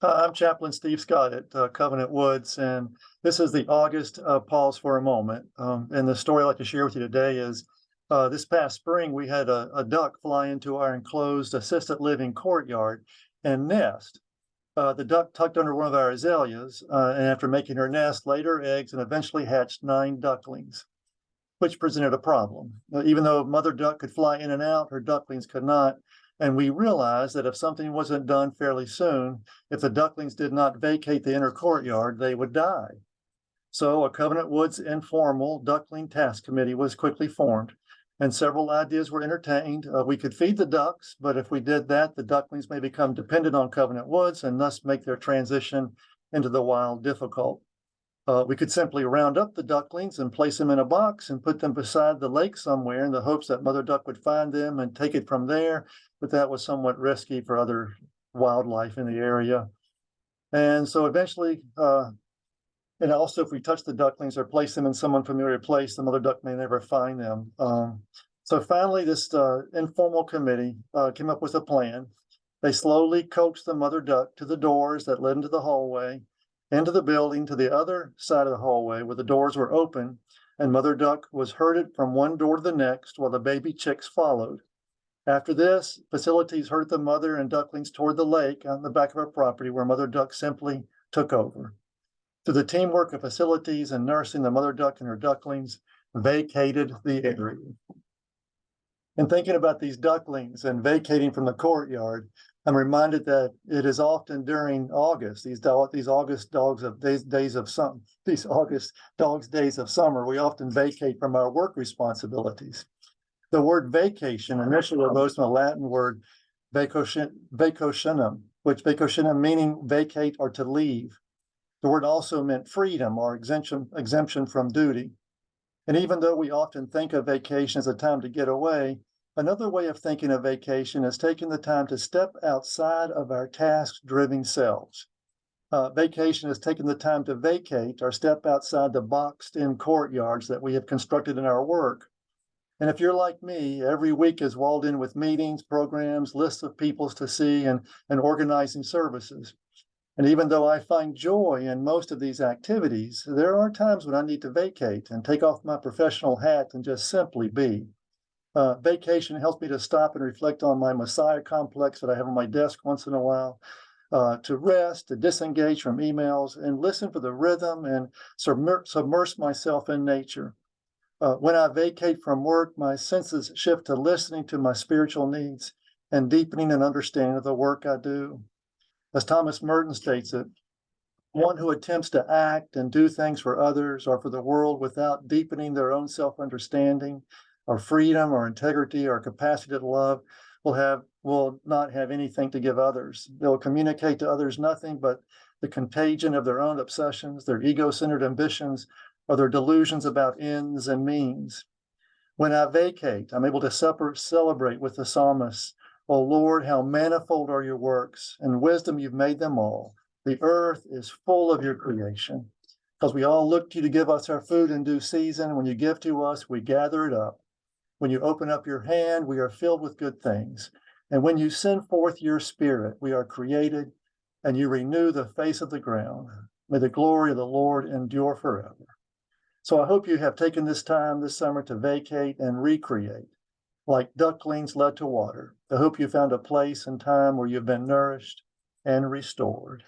I'm Chaplain Steve Scott at Covenant Woods, and this is the August Pause for a Moment. And the story I'd like to share with you today is this past spring, we had a duck fly into our enclosed assisted living courtyard and nest. The duck tucked under one of our azaleas, and after making her nest, laid her eggs and eventually hatched 9 ducklings, which presented a problem. Even though mother duck could fly in and out, her ducklings could not. And we realized that if something wasn't done fairly soon, if the ducklings did not vacate the inner courtyard, they would die. So a Covenant Woods informal duckling task committee was quickly formed, and several ideas were entertained. We could feed the ducks, but if we did that, the ducklings may become dependent on Covenant Woods and thus make their transition into the wild difficult. We could simply round up the ducklings and place them in a box and put them beside the lake somewhere in the hopes that mother duck would find them and take it from there, but that was somewhat risky for other wildlife in the area. And so eventually, and also if we touch the ducklings or place them in some unfamiliar place, the mother duck may never find them. So finally, this informal committee came up with a plan. They slowly coaxed the mother duck to the doors that led into the hallway, into the building to the other side of the hallway where the doors were open, and mother duck was herded from one door to the next while the baby chicks followed. After this, facilities herded the mother and ducklings toward the lake on the back of our property where mother duck simply took over. Through the teamwork of facilities and nursing, the mother duck and her ducklings vacated the area. In thinking about these ducklings and vacating from the courtyard, I'm reminded that it is often during August, these August dogs of days of summer, we often vacate from our work responsibilities. The word vacation initially arose from a Latin word vacationem, which vacationem meaning vacate or to leave. The word also meant freedom or exemption from duty. And even though we often think of vacation as a time to get away, another way of thinking of vacation is taking the time to step outside of our task-driven selves. Vacation is taking the time to vacate or step outside the boxed-in courtyards that we have constructed in our work. And if you're like me, every week is walled in with meetings, programs, lists of people to see, and organizing services. And even though I find joy in most of these activities, there are times when I need to vacate and take off my professional hat and just simply be. Vacation helps me to stop and reflect on my Messiah complex that I have on my desk once in a while, to rest, to disengage from emails, and listen for the rhythm and submerge myself in nature. When I vacate from work, my senses shift to listening to my spiritual needs and deepening an understanding of the work I do. As Thomas Merton states it, one who attempts to act and do things for others or for the world without deepening their own self-understanding or freedom or integrity or capacity to love will not have anything to give others. They'll communicate to others nothing but the contagion of their own obsessions, their ego-centered ambitions, or their delusions about ends and means. When I vacate, I'm able to celebrate with the psalmist, "O Lord, how manifold are your works, and wisdom you've made them all. The earth is full of your creation." Because we all look to you to give us our food in due season. When you give to us, we gather it up. When you open up your hand, we are filled with good things. And when you send forth your spirit, we are created, and you renew the face of the ground. May the glory of the Lord endure forever. So I hope you have taken this time this summer to vacate and recreate, like ducklings led to water. I hope you found a place and time where you've been nourished and restored.